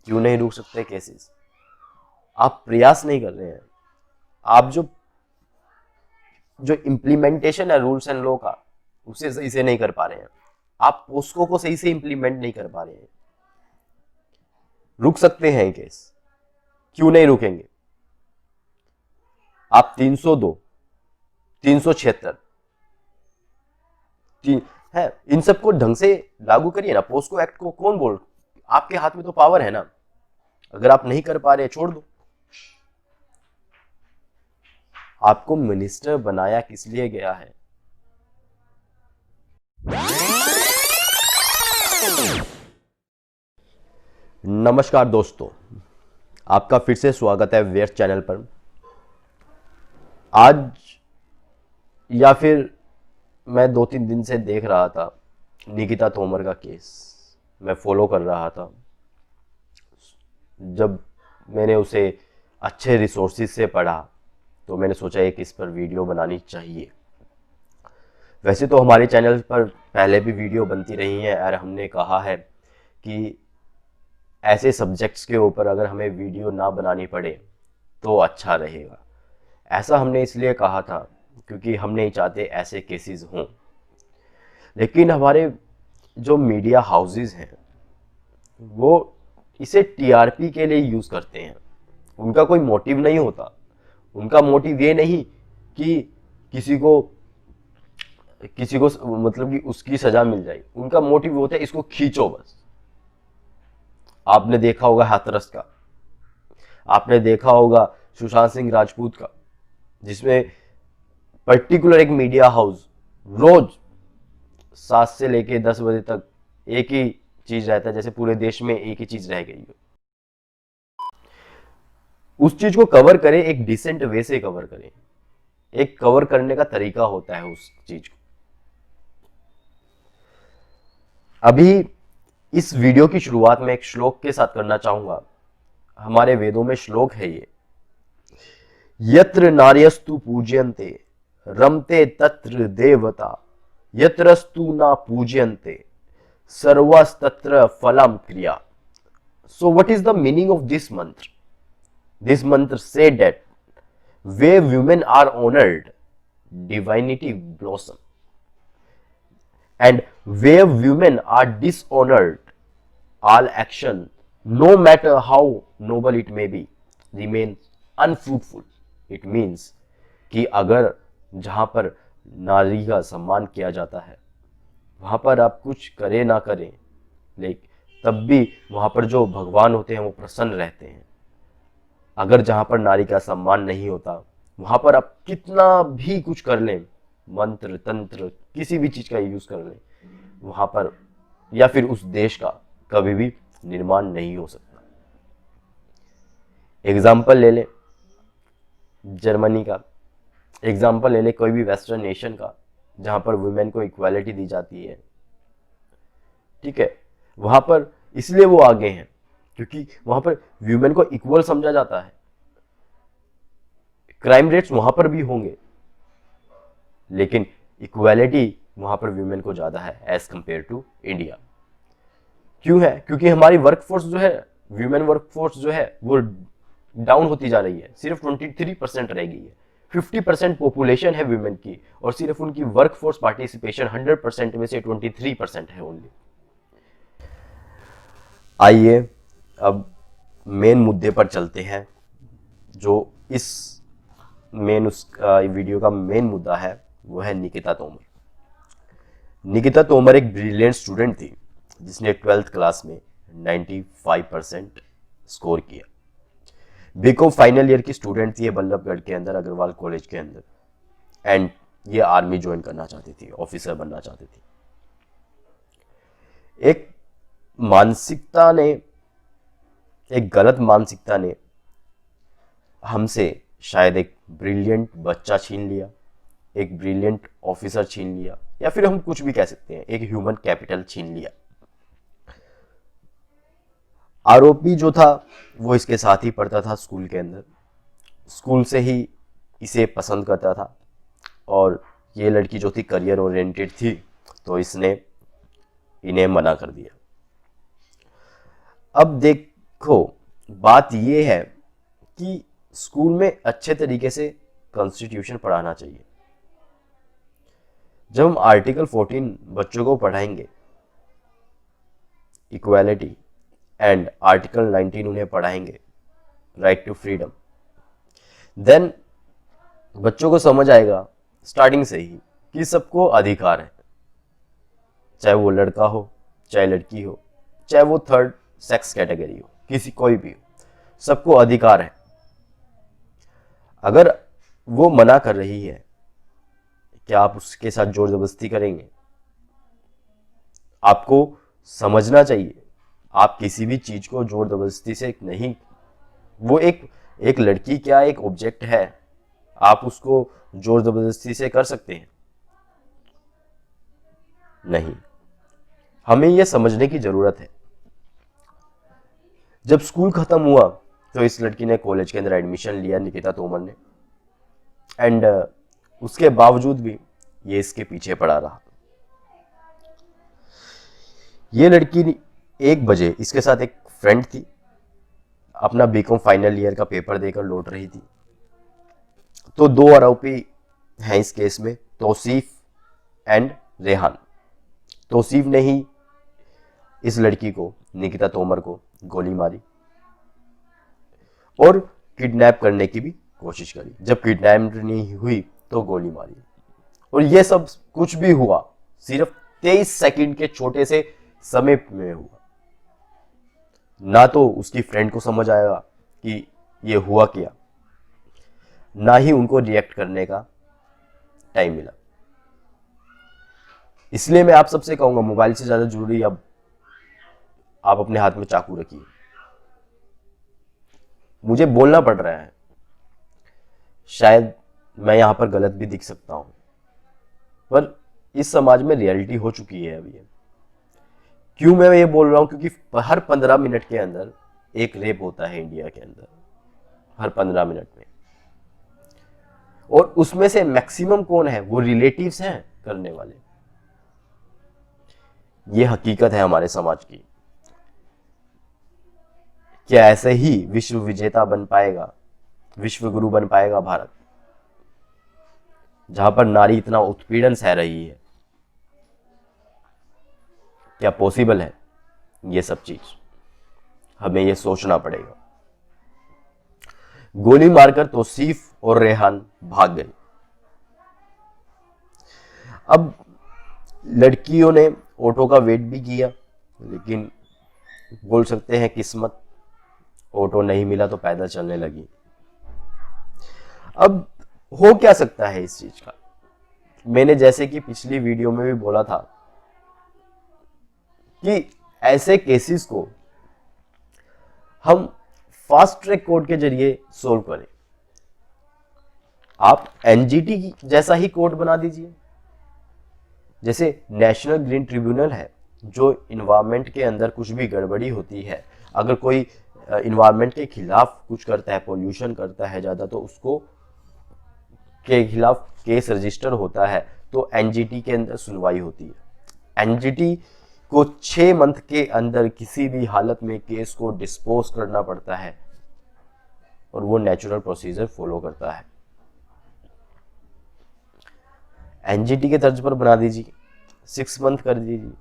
क्यों नहीं रुक सकते केसेस? आप प्रयास नहीं कर रहे हैं। आप जो इम्प्लीमेंटेशन है रूल्स एंड लॉ का, उसे सही से नहीं कर पा रहे हैं। आप पोस्को को सही से इम्प्लीमेंट नहीं कर पा रहे हैं। रुक सकते हैं केस, क्यों नहीं रुकेंगे? आप 302, 376 है, इन सबको ढंग से लागू करिए ना। पोस्को एक्ट को कौन बोल, आपके हाथ में तो पावर है ना। अगर आप नहीं कर पा रहे छोड़ दो। आपको मिनिस्टर बनाया किस लिए गया है? नमस्कार दोस्तों, आपका फिर से स्वागत है वेस्ट चैनल पर। आज या फिर मैं 2-3 दिन से देख रहा था निकिता तोमर का केस, मैं फॉलो कर रहा था। जब मैंने उसे अच्छे रिसोर्सेज से पढ़ा तो मैंने सोचा एक इस पर वीडियो बनानी चाहिए। वैसे तो हमारे चैनल पर पहले भी वीडियो बनती रही हैं और हमने कहा है कि ऐसे सब्जेक्ट्स के ऊपर अगर हमें वीडियो ना बनानी पड़े तो अच्छा रहेगा। ऐसा हमने इसलिए कहा था क्योंकि हम नहीं चाहते ऐसे केसेस हों। लेकिन हमारे जो मीडिया हाउसेस हैं वो इसे टीआरपी के लिए यूज़ करते हैं। उनका कोई मोटिव नहीं होता। उनका मोटिव ये नहीं कि किसी को मतलब कि उसकी सजा मिल जाए। उनका मोटिव होता है इसको खींचो बस। आपने देखा होगा हाथरस का, आपने देखा होगा सुशांत सिंह राजपूत का, जिसमें पर्टिकुलर एक मीडिया हाउस रोज 7 से लेके 10 बजे तक एक ही चीज रहता है, जैसे पूरे देश में एक ही चीज रह गई है। उस चीज को कवर करें, एक डिसेंट वे से कवर करें। एक कवर करने का तरीका होता है उस चीज को। अभी इस वीडियो की शुरुआत में एक श्लोक के साथ करना चाहूंगा। हमारे वेदों में श्लोक है ये, यत्र नार्यस्तु पूज्यन्ते रमते तत्र देवता, यत्रस्तु ना पूज्यन्ते सर्वस्तत्र फलम क्रिया। So what is the meaning of this mantra? This mantra said that where women are honored, divinity blossom, and where women are dishonored, all action, no matter how noble it may be, remains unfruitful. It means कि अगर जहां पर नारी का सम्मान किया जाता है वहां पर आप कुछ करें ना करें, लेकिन तब भी वहां पर जो भगवान होते हैं वो प्रसन्न रहते हैं। अगर जहां पर नारी का सम्मान नहीं होता वहां पर आप कितना भी कुछ कर लें, मंत्र तंत्र किसी भी चीज का यूज कर लें, वहां पर या फिर उस देश का कभी भी निर्माण नहीं हो सकता। एग्जाम्पल ले लें जर्मनी का, एग्जाम्पल ले लें कोई भी वेस्टर्न नेशन का जहां पर वुमेन को इक्वालिटी दी जाती है। ठीक है, वहां पर इसलिए वो आगे हैं क्योंकि वहां पर वुमेन को इक्वल समझा जाता है। क्राइम रेट्स वहां पर भी होंगे लेकिन इक्वालिटी वहां पर वुमेन को ज्यादा है एज कंपेयर टू इंडिया। क्यों है? क्योंकि हमारी वर्कफोर्स जो है, वुमेन वर्कफोर्स जो है वो डाउन होती जा रही है, सिर्फ 23% रह गई है। 50% पॉपुलेशन है वुमेन की और सिर्फ उनकी वर्कफोर्स पार्टिसिपेशन 100% में से 23% है ओनली। आइए अब मेन मुद्दे पर चलते हैं। जो इस वीडियो का मेन मुद्दा है वो है निकिता तोमर। निकिता तोमर एक ब्रिलियंट स्टूडेंट थी जिसने 12th क्लास में 95% स्कोर किया। बीकॉम फाइनल ईयर की स्टूडेंट थी ये बल्लभगढ़ के अंदर, अग्रवाल कॉलेज के अंदर, एंड ये आर्मी ज्वाइन करना चाहती थी, ऑफिसर बनना चाहती थी। एक गलत मानसिकता ने हमसे शायद एक ब्रिलियंट बच्चा छीन लिया, एक ब्रिलियंट ऑफिसर छीन लिया, या फिर हम कुछ भी कह सकते हैं, एक ह्यूमन कैपिटल छीन लिया। आरोपी जो था वो इसके साथ ही पढ़ता था स्कूल के अंदर, स्कूल से ही इसे पसंद करता था और ये लड़की जो थी करियर ओरिएंटेड थी तो इसने इन्हें मना कर दिया। अब देख देखो, बात ये है कि स्कूल में अच्छे तरीके से कॉन्स्टिट्यूशन पढ़ाना चाहिए। जब हम आर्टिकल 14 बच्चों को पढ़ाएंगे, इक्वालिटी, एंड आर्टिकल 19 उन्हें पढ़ाएंगे, राइट टू फ्रीडम, देन बच्चों को समझ आएगा स्टार्टिंग से ही कि सबको अधिकार है, चाहे वो लड़का हो, चाहे लड़की हो, चाहे वो थर्ड सेक्स कैटेगरी हो, किसी कोई भी हो, सबको अधिकार है। अगर वो मना कर रही है, क्या आप उसके साथ जोर जबरदस्ती करेंगे? आपको समझना चाहिए, आप किसी भी चीज को जोर जबरदस्ती से नहीं, वो एक लड़की क्या एक ऑब्जेक्ट है, आप उसको जोर जबरदस्ती से कर सकते हैं? नहीं। हमें यह समझने की जरूरत है। जब स्कूल खत्म हुआ तो इस लड़की ने कॉलेज के अंदर एडमिशन लिया, निकिता तोमर ने, एंड उसके बावजूद भी ये इसके पीछे पड़ा रहा। ये लड़की 1 बजे, इसके साथ एक फ्रेंड थी, अपना बीकॉम फाइनल ईयर का पेपर देकर लौट रही थी। तो 2 आरोपी हैं इस केस में, तौसीफ एंड रेहान। तौसीफ ने ही इस लड़की को, निकिता तोमर को, गोली मारी और किडनैप करने की भी कोशिश करी। जब किडनैप नहीं हुई तो गोली मारी। और यह सब कुछ भी हुआ सिर्फ 23 सेकंड के छोटे से समय में हुआ। ना तो उसकी फ्रेंड को समझ आएगा कि यह हुआ क्या, ना ही उनको रिएक्ट करने का टाइम मिला। इसलिए मैं आप सबसे कहूंगा, मोबाइल से ज्यादा जरूरी अब आप अपने हाथ में चाकू रखिए। मुझे बोलना पड़ रहा है, शायद मैं यहां पर गलत भी दिख सकता हूं, पर इस समाज में रियलिटी हो चुकी है अभी। क्यों मैं ये बोल रहा हूं? क्योंकि हर 15 मिनट के अंदर एक रेप होता है इंडिया के अंदर, हर 15 मिनट में। और उसमें से मैक्सिमम कौन है? वो रिलेटिव्स हैं करने वाले। ये हकीकत है हमारे समाज की। क्या ऐसे ही विश्व विजेता बन पाएगा, विश्व गुरु बन पाएगा भारत, जहां पर नारी इतना उत्पीड़न सह रही है? क्या पॉसिबल है ये सब चीज? हमें ये सोचना पड़ेगा। गोली मारकर तौसीफ और रेहान भाग गए। अब लड़कियों ने ऑटो का वेट भी किया, लेकिन बोल सकते हैं किस्मत, ऑटो नहीं मिला तो पैदल चलने लगी। अब हो क्या सकता है इस चीज का? मैंने जैसे कि पिछली वीडियो में भी बोला था कि ऐसे केसेस को हम फास्ट ट्रैक कोर्ट के जरिए सोल्व करें। आप एनजीटी जैसा ही कोर्ट बना दीजिए, जैसे नेशनल ग्रीन ट्रिब्यूनल है, जो इन्वायरमेंट के अंदर कुछ भी गड़बड़ी होती है, अगर कोई इन्वायरमेंट के खिलाफ कुछ करता है, पोल्यूशन करता है ज्यादा, तो उसको के खिलाफ केस रजिस्टर होता है, तो एनजीटी के अंदर सुनवाई होती है। एनजीटी को 6 मंथ के अंदर किसी भी हालत में केस को डिस्पोज करना पड़ता है, और वो नेचुरल प्रोसीजर फॉलो करता है। एनजीटी के तर्ज पर बना दीजिए, 6 मंथ कर दीजिए।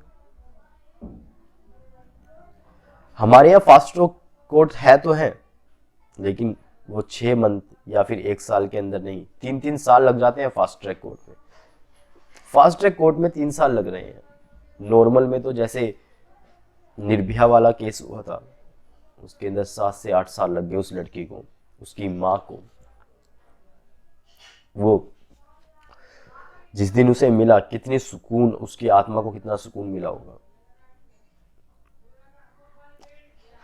हमारे यहाँ फास्ट ट्रैक कोर्ट है तो है, लेकिन वो 6 मंथ या फिर 1 साल के अंदर नहीं, 3-3 साल लग जाते हैं फास्ट ट्रैक कोर्ट में। फास्ट ट्रैक कोर्ट में 3 साल लग रहे हैं। नॉर्मल में तो जैसे निर्भया वाला केस हुआ था, उसके अंदर 7 से 8 साल लग गए उस लड़की को, उसकी मां को। वो जिस दिन उसे मिला, कितनी सुकून, उसकी आत्मा को कितना सुकून मिला होगा।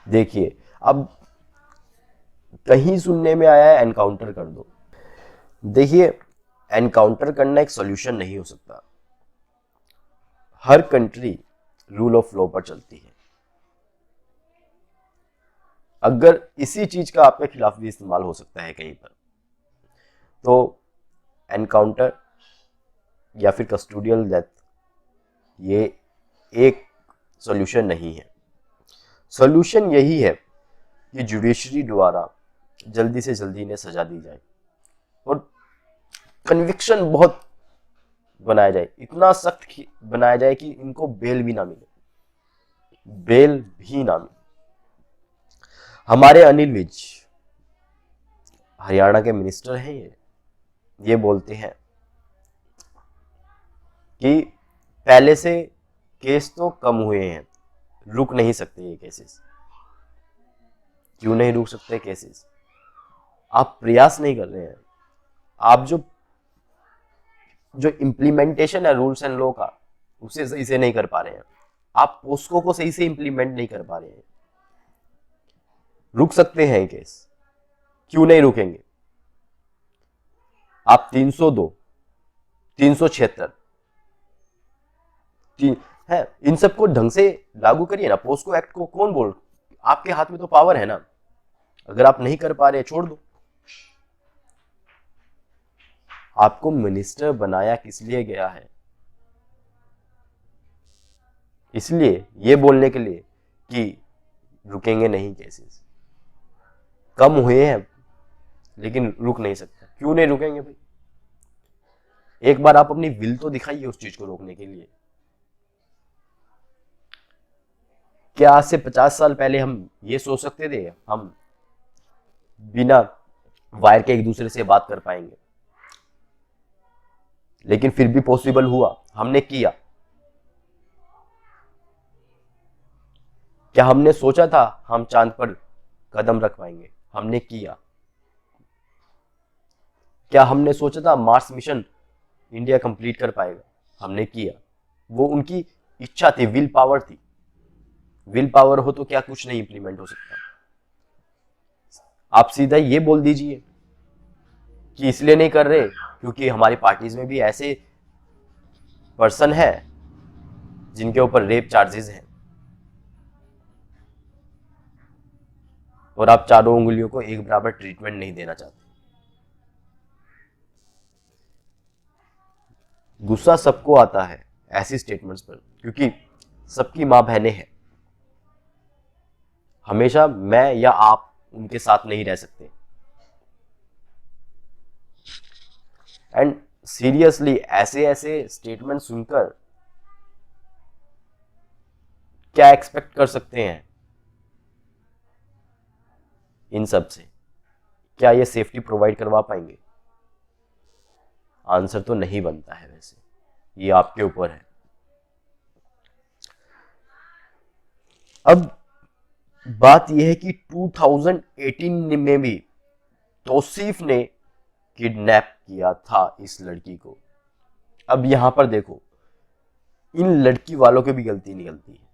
देखिए, अब कहीं सुनने में आया है एनकाउंटर कर दो। देखिए, एनकाउंटर करना एक सॉल्यूशन नहीं हो सकता। हर कंट्री रूल ऑफ लॉ पर चलती है। अगर इसी चीज का आपके खिलाफ भी इस्तेमाल हो सकता है कहीं पर, तो एनकाउंटर या फिर कस्टोडियल डेथ ये एक सॉल्यूशन नहीं है। सॉल्यूशन यही है कि जुडिशरी द्वारा जल्दी से जल्दी इन्हें सजा दी जाए और कन्विक्शन बहुत बनाया जाए, इतना सख्त बनाया जाए कि इनको बेल भी ना मिले, बेल भी ना मिले। हमारे अनिल विज हरियाणा के मिनिस्टर हैं, ये बोलते हैं कि पहले से केस तो कम हुए हैं, रुक नहीं सकते ये केसेस। क्यों नहीं रुक सकते केसेस? आप प्रयास नहीं कर रहे हैं, आप जो इम्प्लीमेंटेशन है रूल्स एंड लॉ का उसे सही से नहीं कर पा रहे हैं, आप पोस्को को सही से इम्प्लीमेंट नहीं कर पा रहे हैं। रुक सकते हैं केस, क्यों नहीं रुकेंगे? आप 302, 376 है, इन सबको ढंग से लागू करिए ना। पोस्को एक्ट को कौन बोल, आपके हाथ में तो पावर है ना, अगर आप नहीं कर पा रहे छोड़ दो। आपको मिनिस्टर बनाया किस लिए गया है? इसलिए ये बोलने के लिए कि रुकेंगे नहीं केसेस। कम हुए हैं लेकिन रुक नहीं सकते। क्यों नहीं रुकेंगे भाई? एक बार आप अपनी विल तो दिखाइए उस चीज को रोकने के लिए। क्या आज से 50 साल पहले हम ये सोच सकते थे हम बिना वायर के एक दूसरे से बात कर पाएंगे? लेकिन फिर भी पॉसिबल हुआ, हमने किया। क्या हमने सोचा था हम चांद पर कदम रख पाएंगे? हमने किया। क्या हमने सोचा था मार्स मिशन इंडिया कंप्लीट कर पाएगा? हमने किया। वो उनकी इच्छा थी, विल पावर थी। विल पावर हो तो क्या कुछ नहीं इंप्लीमेंट हो सकता? आप सीधा ये बोल दीजिए कि इसलिए नहीं कर रहे क्योंकि हमारी पार्टीज में भी ऐसे पर्सन है जिनके ऊपर रेप चार्जेस हैं और आप चारों उंगलियों को एक बराबर ट्रीटमेंट नहीं देना चाहते। गुस्सा सबको आता है ऐसी स्टेटमेंट्स पर, क्योंकि सबकी मां बहनें हैं। हमेशा मैं या आप उनके साथ नहीं रह सकते। एंड सीरियसली ऐसे ऐसे स्टेटमेंट सुनकर क्या एक्सपेक्ट कर सकते हैं इन सब से? क्या ये सेफ्टी प्रोवाइड करवा पाएंगे? आंसर तो नहीं बनता है। वैसे ये आपके ऊपर है। अब बात यह है कि 2018 में भी तौसीफ ने किडनैप किया था इस लड़की को। अब यहां पर देखो, इन लड़की वालों की भी गलती निकलती है।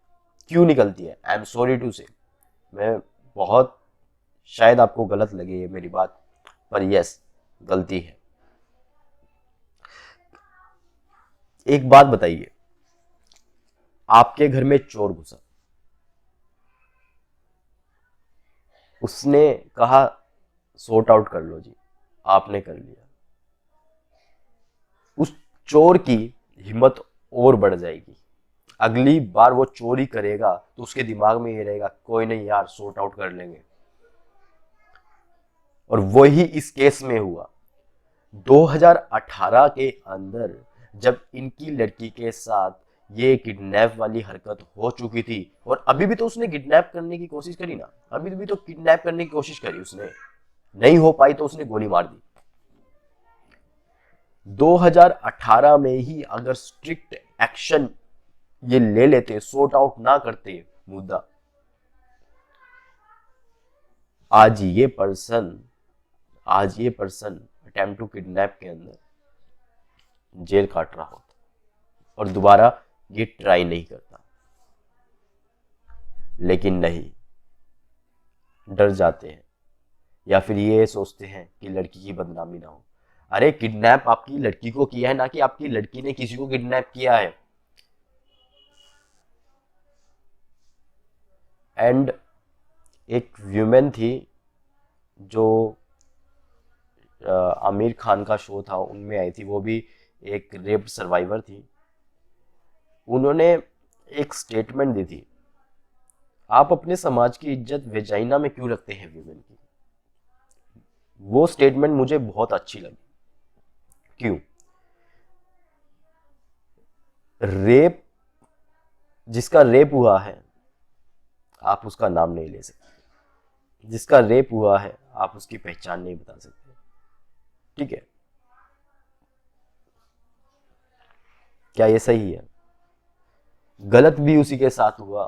क्यों निकलती है? आई एम सॉरी टू से, मैं बहुत, शायद आपको गलत लगे ये मेरी बात, पर यस, गलती है। एक बात बताइए, आपके घर में चोर घुसा, उसने कहा सॉर्ट आउट कर लो जी, आपने कर लिया। उस चोर की हिम्मत और बढ़ जाएगी। अगली बार वो चोरी करेगा तो उसके दिमाग में ये रहेगा, कोई नहीं यार, सॉर्ट आउट कर लेंगे। और वही इस केस में हुआ। 2018 के अंदर जब इनकी लड़की के साथ ये किडनैप वाली हरकत हो चुकी थी, और अभी भी तो उसने किडनैप करने की कोशिश करी ना, अभी भी तो किडनैप करने की कोशिश करी उसने, नहीं हो पाई तो उसने गोली मार दी। 2018 में ही अगर स्ट्रिक्ट एक्शन ये ले लेते, सॉर्ट आउट ना करते मुद्दा, आज ये पर्सन अटेम्प्ट टू किडनैप के अंदर जेल काट रहा होता और दोबारा ये ट्राई नहीं करता। लेकिन नहीं, डर जाते हैं या फिर ये सोचते हैं कि लड़की की बदनामी ना हो। अरे किडनैप आपकी लड़की को किया है, ना कि आपकी लड़की ने किसी को किडनैप किया है। एंड एक व्यूमेन थी जो आमिर खान का शो था उनमें आई थी, वो भी एक रेप सर्वाइवर थी। उन्होंने एक स्टेटमेंट दी थी, आप अपने समाज की इज्जत वेजाइना में क्यों रखते हैं वीमेन की? वो स्टेटमेंट मुझे बहुत अच्छी लगी। क्यों? रेप, जिसका रेप हुआ है आप उसका नाम नहीं ले सकते, जिसका रेप हुआ है आप उसकी पहचान नहीं बता सकते, ठीक है? क्या ये सही है? गलत भी उसी के साथ हुआ,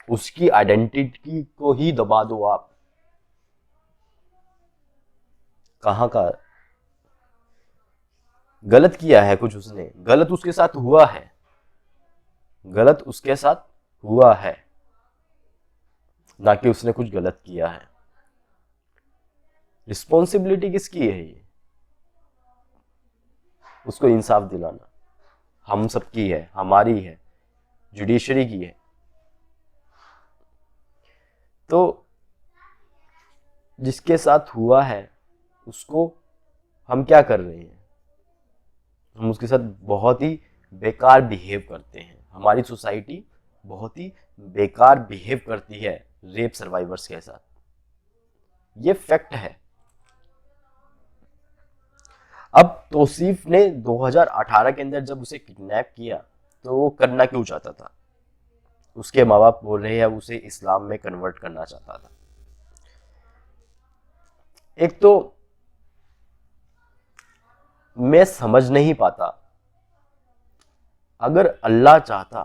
उसकी आइडेंटिटी को ही दबा दो आप। कहां का गलत किया है कुछ उसने, गलत उसके साथ हुआ है, गलत उसके साथ हुआ है, ना कि उसने कुछ गलत किया है। रिस्पॉन्सिबिलिटी किसकी है ये? उसको इंसाफ दिलाना हम सबकी है, हमारी है, जुडिशरी की है। तो जिसके साथ हुआ है उसको हम क्या कर रहे हैं? हम उसके साथ बहुत ही बेकार बिहेव करते हैं। हमारी सोसाइटी बहुत ही बेकार बिहेव करती है रेप सर्वाइवर्स के साथ, ये फैक्ट है। अब तौसीफ ने 2018 के अंदर जब उसे किडनैप किया तो वो करना क्यों चाहता था? उसके माँ बाप बोल रहे हैं उसे इस्लाम में कन्वर्ट करना चाहता था। एक तो मैं समझ नहीं पाता, अगर अल्लाह चाहता,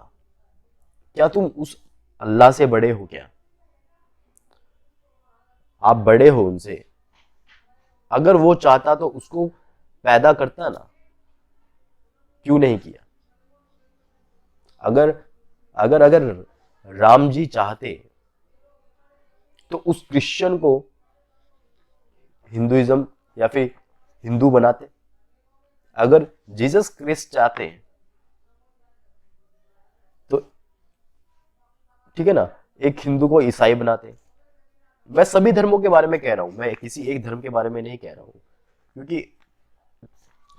क्या तुम उस अल्लाह से बड़े हो क्या? आप बड़े हो उनसे। अगर वो चाहता तो उसको पैदा करता ना, क्यों नहीं किया? अगर अगर अगर राम जी चाहते तो उस क्रिश्चियन को हिंदुइज्म या फिर हिंदू बनाते। अगर जीसस क्रिस्ट चाहते हैं तो ठीक है ना, एक हिंदू को ईसाई बनाते। मैं सभी धर्मों के बारे में कह रहा हूं, मैं किसी एक धर्म के बारे में नहीं कह रहा हूं, क्योंकि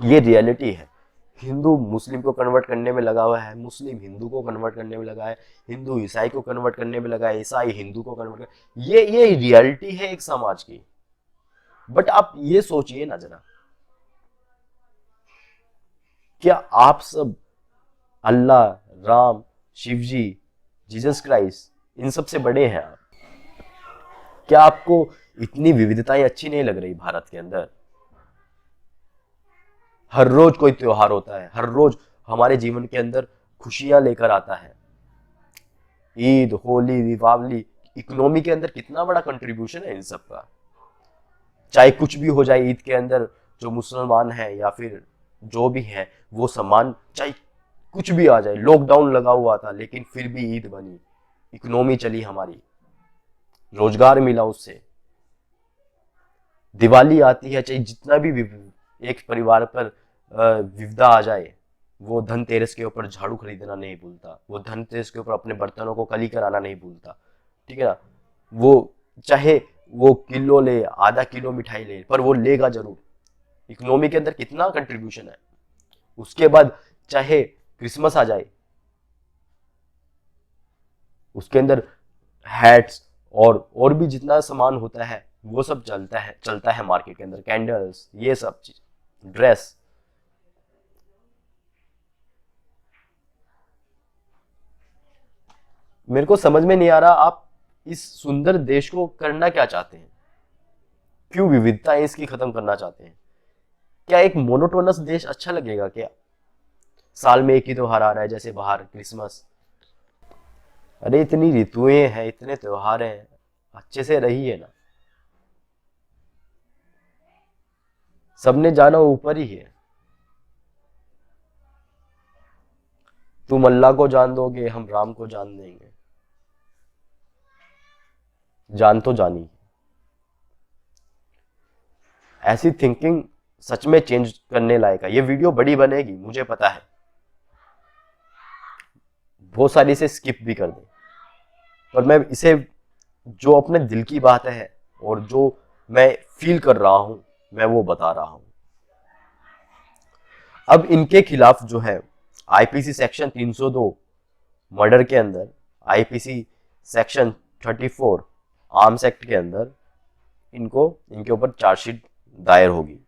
ये रियलिटी है। हिंदू मुस्लिम को कन्वर्ट करने में लगा हुआ है, मुस्लिम हिंदू को कन्वर्ट करने में लगा है, हिंदू ईसाई को कन्वर्ट करने में लगा है, ईसाई हिंदू को कन्वर्ट कर, ये रियलिटी है एक समाज की। बट आप ये सोचिए ना जरा, क्या आप सब अल्लाह, राम, शिवजी, जीसस क्राइस्ट इन सब से बड़े हैं आप? क्या आपको इतनी विविधताएं अच्छी नहीं लग रही भारत के अंदर? हर रोज कोई त्योहार होता है, हर रोज हमारे जीवन के अंदर खुशियां लेकर आता है। ईद, होली, दीपावली, इकोनॉमी के अंदर कितना बड़ा कंट्रीब्यूशन है इन सब का। चाहे कुछ भी हो जाए ईद के अंदर, जो मुसलमान है या फिर जो भी है वो सम्मान, चाहे कुछ भी आ जाए, लॉकडाउन लगा हुआ था लेकिन फिर भी ईद बनी, इकोनॉमी चली हमारी, रोजगार मिला उससे। दिवाली आती है, चाहे जितना भी एक परिवार पर विपदा आ जाए, वो धनतेरस के ऊपर झाड़ू खरीदना नहीं भूलता, वो धनतेरस के ऊपर अपने बर्तनों को कली कराना नहीं भूलता, ठीक है ना? वो चाहे वो किलो ले, आधा किलो मिठाई ले, पर वो लेगा जरूर। इकोनॉमी के अंदर कितना कंट्रीब्यूशन है। उसके बाद चाहे क्रिसमस आ जाए, उसके अंदर हैट्स और भी जितना सामान होता है वो सब चलता है मार्केट के अंदर, कैंडल्स, ये सब चीज, ड्रेस। मेरे को समझ में नहीं आ रहा आप इस सुंदर देश को करना क्या चाहते हैं? क्यों विविधताएं इसकी खत्म करना चाहते हैं? क्या एक मोनोटोनस देश अच्छा लगेगा क्या? साल में एक ही त्योहार आ रहा है, जैसे बाहर क्रिसमस। अरे इतनी ऋतुएं हैं, इतने त्योहार हैं, अच्छे से रहिए ना। सबने जाना ऊपर ही है। तुम अल्लाह को जान दोगे, हम राम को जान देंगे। जान तो जानी। ऐसी थिंकिंग सच में चेंज करने लायक है। ये वीडियो बड़ी बनेगी मुझे पता है, बहुत सारी इसे स्किप भी कर दे, पर मैं इसे जो अपने दिल की बात है और जो मैं फील कर रहा हूं मैं वो बता रहा हूं। अब इनके खिलाफ जो है आईपीसी सेक्शन 302 मर्डर के अंदर आईपीसी सेक्शन 34 आर्म्स एक्ट के अंदर इनके ऊपर चार्जशीट दायर होगी।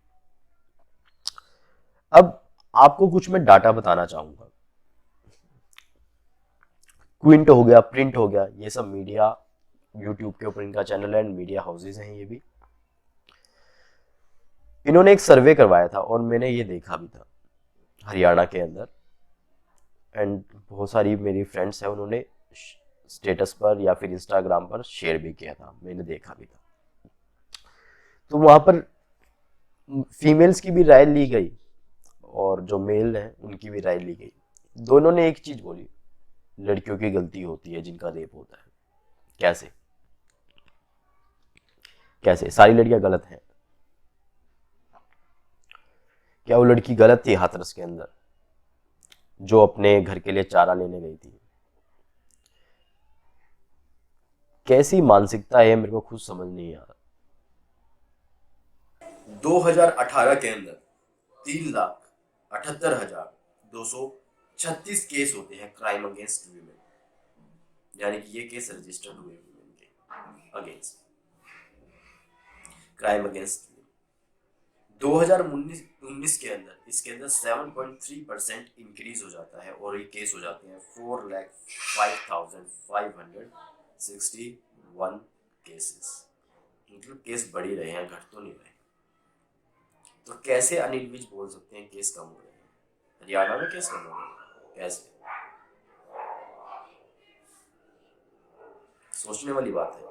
अब आपको कुछ मैं डाटा बताना चाहूंगा। क्विंट हो गया, प्रिंट हो गया, ये सब मीडिया, यूट्यूब के ऊपर इनका चैनल है, मीडिया हाउसेज हैं ये भी। इन्होंने एक सर्वे करवाया था और मैंने ये देखा भी था हरियाणा के अंदर, एंड बहुत सारी मेरी फ्रेंड्स हैं, उन्होंने स्टेटस पर या फिर इंस्टाग्राम पर शेयर भी किया था, मैंने देखा भी था। तो वहां पर फीमेल्स की भी राय ली गई और जो मेल हैं उनकी भी राय ली गई। दोनों ने एक चीज बोली, लड़कियों की गलती होती है जिनका रेप होता है। कैसे कैसे सारी लड़कियां गलत हैं? क्या वो लड़की गलत थी हाथरस के अंदर जो अपने घर के लिए चारा लेने गई थी? कैसी मानसिकता है मेरे को खुद समझ नहीं आ रहा। 2018 के अंदर 3,78,236 केस होते हैं क्राइम अगेंस्ट वीमेन, यानी कि ये केस रजिस्टर्ड हुए वीमेन के अगेंस्ट, क्राइम अगेंस्ट। 2019 के अंदर इसके अंदर 7.3% इंक्रीज हो जाता है और ये केस हो जाते हैं 4,05,561 केसेस। मतलब केस बढ़ ही रहे हैं, घट तो नहीं रहे। तो कैसे अनिल विज बोल सकते हैं केस कम हो रहे हैं? हरियाणा में केस कम हो रहे हैं कैसे? सोचने वाली बात है।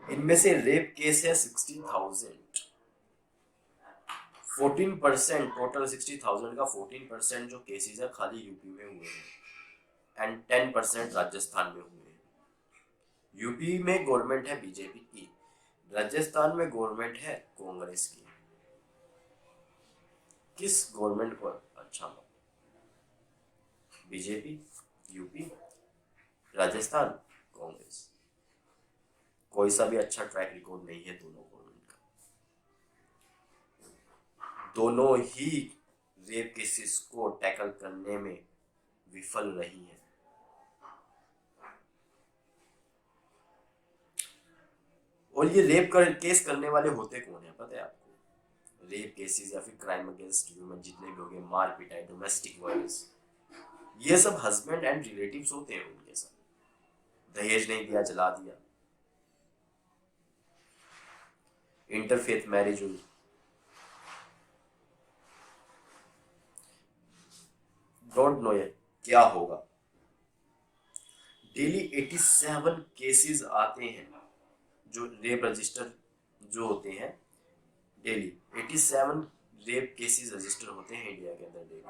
इनमें से रेप केस है 60,000, 14% टोटल 60,000 का 14% जो केसेस है खाली यूपी में हुए हैं एंड 10% राजस्थान में हुए हैं। यूपी में गवर्नमेंट है बीजेपी की, राजस्थान में गवर्नमेंट है कांग्रेस की। किस गवर्नमेंट को अच्छा मानो? BJP, UP, Rajasthan, Congress. कोई सा भी अच्छा ट्रैक रिकॉर्ड नहीं है दोनों गवर्नमेंट का। दोनों ही रेप केसेस को टैकल करने में विफल रही है। और ये रेप केस करने वाले होते कौन है पता है आपको? रेप केसेस या फिर क्राइम अगेंस्ट ह्यूमन जितने भी हो गए, मार पिटाई, डोमेस्टिक वायलेंस, ये सब हस्बैंड एंड रिलेटिव्स होते हैं उनके साथ। दहेज नहीं दिया, जला दिया, इंटरफेथ मैरिज हुई, डोंट नो ये क्या होगा। डेली 87 केसेस आते हैं जो रेप रजिस्टर जो होते हैं, डेली 87 रेप केसेस रजिस्टर होते हैं इंडिया के अंदर डेली।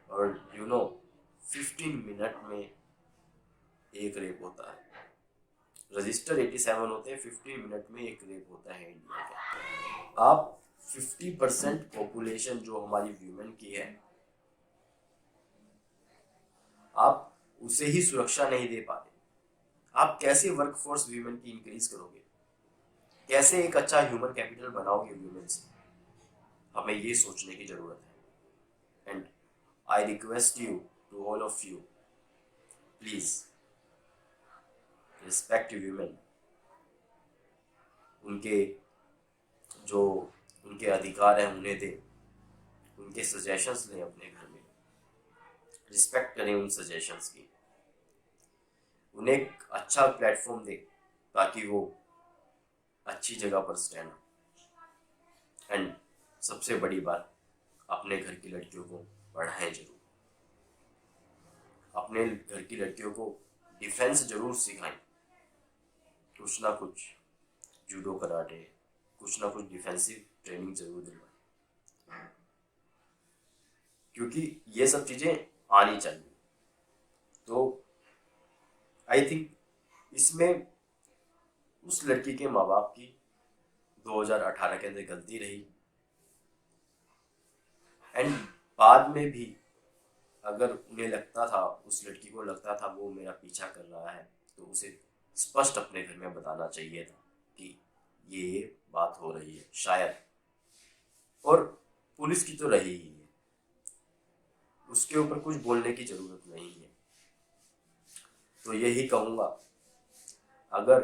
और 15 मिनट में एक रेप होता है। रजिस्टर 87 होते हैं, 15 मिनट में एक रेप होता है इंडिया के अंदर। आप 50% पॉपुलेशन जो हमारी वीमेन की है, आप उसे ही सुरक्षा नहीं दे पाते। आप कैसे वर्कफोर्स वीमेन की इंक्रीज करोगे? कैसे एक अच्छा ह्यूमन कैपिटल बनाओगे वीमेन से? हमें ये सोचने की जरूरत है। And I request you to all of you, please respect women. उनके जो उनके अधिकार हैं उन्हें दें, उनके सजेशंस लें अपने घर में, रिस्पेक्ट करें उन सजेशंस की, उन्हें एक अच्छा प्लेटफॉर्म दें ताकि वो अच्छी जगह पर स्टैंड हो। एंड सबसे बड़ी बात, अपने घर की लड़कियों को पढ़ाएं जरूर, अपने घर की लड़कियों को डिफेंस जरूर सिखाएं, कुछ ना कुछ जूडो कराटे, कुछ ना कुछ डिफेंसिव ट्रेनिंग जरूर दिलवाएं, क्योंकि ये सब चीजें आनी चाहिए। तो आई थिंक इसमें उस लड़की के माँ बाप की 2018 के अंदर गलती रही। एंड बाद में भी अगर उन्हें लगता था, उस लड़की को लगता था वो मेरा पीछा कर रहा है, तो उसे स्पष्ट अपने घर में बताना चाहिए था कि ये बात हो रही है शायद। और पुलिस की तो रही ही है, उसके ऊपर कुछ बोलने की जरूरत नहीं है। तो यही कहूँगा, अगर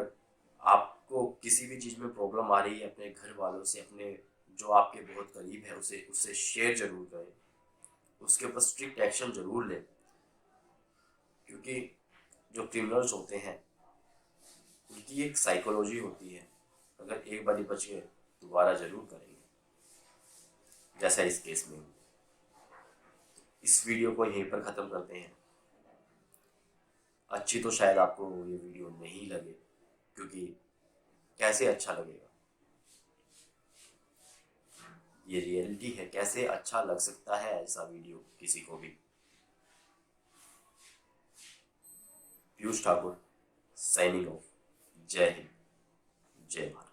आपको किसी भी चीज़ में प्रॉब्लम आ रही है, अपने घर वालों से, अपने जो आपके बहुत करीब है उससे शेयर जरूर करें, उसके ऊपर स्ट्रिक्ट एक्शन जरूर लें, क्योंकि जो क्रिमिनल्स होते हैं उनकी एक साइकोलॉजी होती है, अगर एक बार बच गए दोबारा जरूर करेंगे, जैसा इस केस में। इस वीडियो को यहीं पर ख़त्म करते हैं। अच्छी तो शायद आपको ये वीडियो नहीं लगे, क्योंकि कैसे अच्छा लगेगा, ये रियलिटी है, कैसे अच्छा लग सकता है ऐसा वीडियो किसी को भी। Piyush Thakur signing off. जय हिंद, जय भारत।